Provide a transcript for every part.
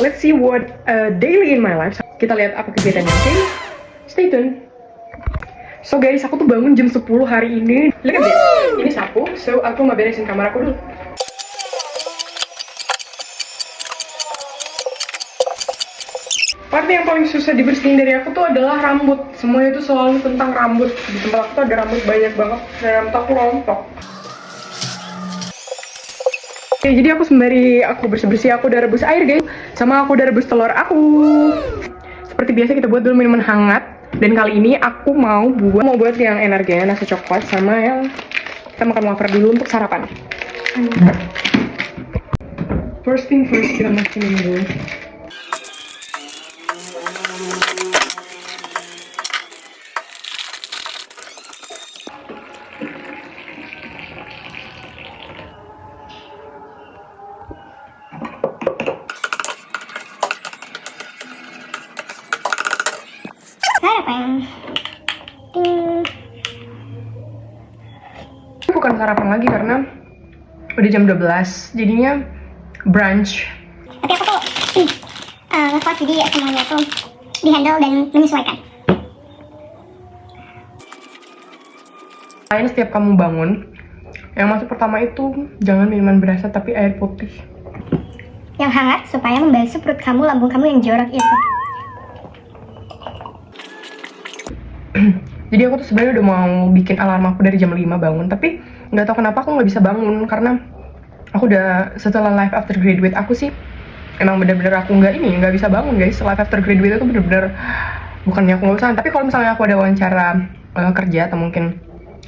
let's see what daily in my life. Kita lihat apa kegiatannya, oke? Stay tune. So guys, aku tuh bangun jam 10 hari ini. Look at this. Ini sapu, so aku mau beresin kamar aku dulu. Part yang paling susah dibersihin dari aku tuh adalah rambut. Semuanya itu selalu tentang rambut. Di tempat aku tuh ada rambut banyak banget, dan rambut aku rontok. Oke, jadi aku sembari aku bersih-bersih, aku udah rebus air guys. Sama aku udah rebus telur aku. Seperti biasa kita buat dulu minuman hangat. Dan kali ini aku mau buat yang energinya nasi coklat sama yang kita makan wafer dulu untuk sarapan. First thing first, kita masukin dulu. Sarapan. Bukan sarapan lagi karena udah jam 12, jadinya brunch. Tapi aku tuh ngekos, jadi semuanya tuh dihandle dan menyesuaikan. Lain setiap kamu bangun, yang masuk pertama itu jangan minuman berasa tapi air putih. Yang hangat supaya membasuh perut kamu, lambung kamu yang jorok itu. Jadi aku tuh sebenarnya udah mau bikin alarm aku dari jam 5 bangun, tapi nggak tahu kenapa aku nggak bisa bangun karena aku udah setelah life after graduate aku sih emang bener-bener aku nggak bisa bangun guys. Life after graduate itu bener-bener bukannya aku nggak usah, tapi kalau misalnya aku ada wawancara kerja atau mungkin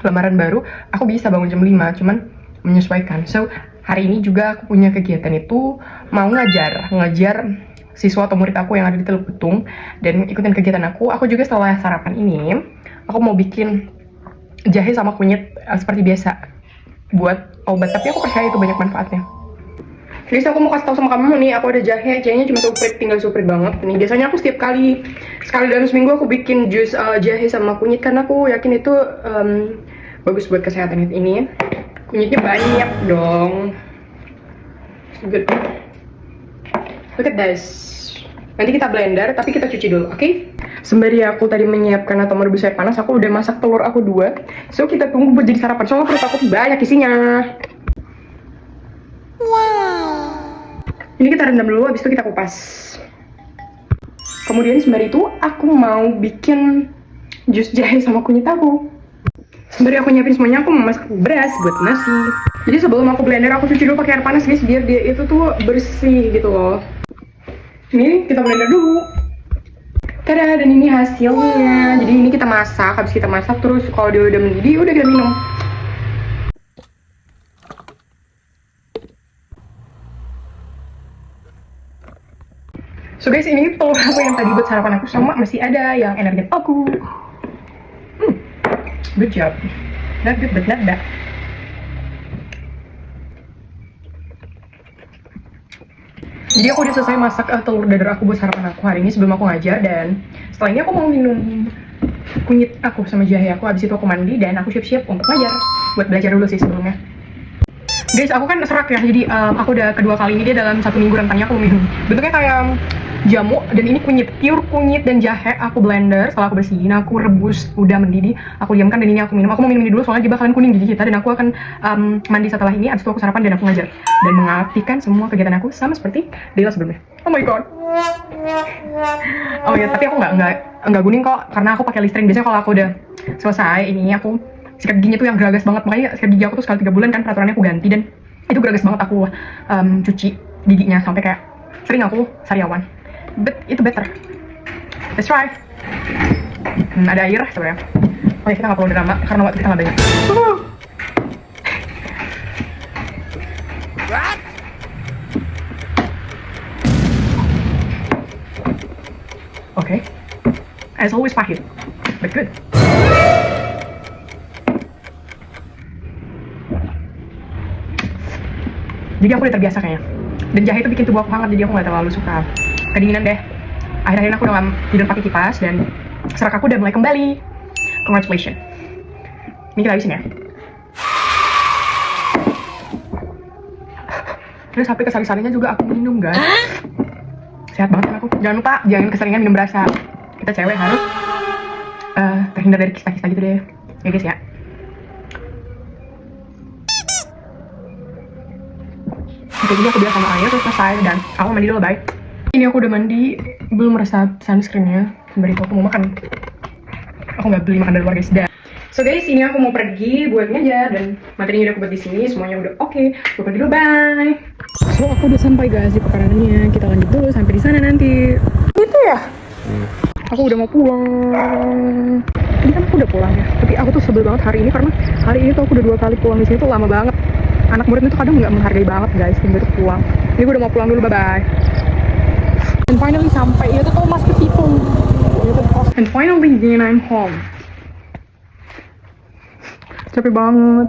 lamaran baru, aku bisa bangun jam 5, cuman menyesuaikan. So hari ini juga aku punya kegiatan itu mau ngajar siswa atau murid aku yang ada di Teluk Betung dan ikutin kegiatan aku. Aku juga setelah sarapan ini, aku mau bikin jahe sama kunyit seperti biasa buat obat, tapi aku percaya itu banyak manfaatnya. Jadi aku mau kasih tahu sama kamu nih, aku ada jahe, jahenya cuma suprit, tinggal suprit banget. Nih biasanya aku setiap sekali dalam seminggu aku bikin jus jahe sama kunyit karena aku yakin itu bagus buat kesehatan ini. Kunyitnya banyak dong. Good. Look at this. Nanti kita blender, tapi kita cuci dulu, oke? Sembari aku tadi menyiapkan atau merebus air panas, aku udah masak telur aku 2. So kita tunggu buat jadi sarapan, soalnya perut aku banyak isinya. Wow. Ini kita rendam dulu, habis itu kita kupas. Kemudian sembari itu aku mau bikin jus jahe sama kunyit aku. Sembari aku nyiapin semuanya, aku mau masak beras buat nasi. Jadi sebelum aku blender, aku cuci dulu pakai air panas guys, biar dia itu tuh bersih gitu loh. Ini kita blender dulu. Tada, dan ini hasilnya. Jadi ini kita masak, habis kita masak terus kalau dia udah mendidih, udah kita minum. So guys, ini telur aku yang tadi buat sarapan aku sama masih ada yang energen aku. Good job. Not good but not bad. Jadi aku udah selesai masak telur dadar aku buat sarapan aku hari ini sebelum aku ngajar, dan setelah ini aku mau minum kunyit aku sama jahe aku. Habis itu aku mandi dan aku siap-siap untuk ngajar. Buat belajar dulu sih sebelumnya. Guys, aku kan serak ya, jadi aku udah kedua kali ini dia dalam 1 minggu rentangnya aku minum. Bentuknya kayak jamu, dan ini kunyit, pure kunyit dan jahe. Aku blender, setelah aku bersihin, aku rebus, udah mendidih, aku diamkan dan ini aku minum. Aku mau minum ini dulu soalnya dia bakalan kuning gigi kita, dan aku akan mandi setelah ini. Abis itu aku sarapan dan aku ngajar dan mengaktifkan semua kegiatan aku sama seperti Dela sebelumnya. Oh my god. Oh ya, tapi aku nggak guning kok karena aku pakai Listerine. Biasanya kalau aku udah selesai ini, aku sikat giginya tuh yang geragas banget, makanya sikat gigi aku tuh sekali 3 bulan kan peraturannya aku ganti, dan itu geragas banget aku cuci giginya sampai kayak sering aku sariawan. But itu better. Let's try. Ada air sebenarnya. Oh ya, kita nggak perlu drama karena waktu kita nggak banyak. Okay. As always pahit, but good. Jadi aku udah terbiasa kayaknya. Dan jahe itu bikin tubuh aku hangat, jadi aku nggak terlalu suka kedinginan deh. Akhir-akhir aku udah tidur pakai kipas dan serak aku udah mulai kembali. Congratulations. Ini kita habisin ya. Terus sampai kesari-sarinya juga aku minum guys. sehat banget kan aku. Jangan lupa jangan keseringan minum berasa. Kita cewek harus terhindar dari kista-kista gitu deh ya guys ya. Oke, jadi aku bilang sama Ayah terus selesai dan aku mandi dulu, bye. Ini aku udah mandi, belum meresap sunscreennya. Sembari itu aku mau makan. Aku nggak beli makan dari luar guys, dah. So guys, ini aku mau pergi buat aja dan materinya udah aku buat di sini, semuanya udah oke. Aku pergi dulu, bye. So aku udah sampai guys di pekanannya. Kita lanjut dulu sampai di sana nanti. Gitu ya? Aku udah mau pulang. Tadi kan aku udah pulang ya, tapi aku tuh sebel banget hari ini karena hari ini tuh aku udah 2 kali pulang di sini tuh lama banget. Anak murid itu kadang nggak menghargai banget guys, tinggal pulang. Ini gue udah mau pulang dulu, bye-bye. And finally sampai, itu tuh mas people. And finally then I'm home. Capek banget.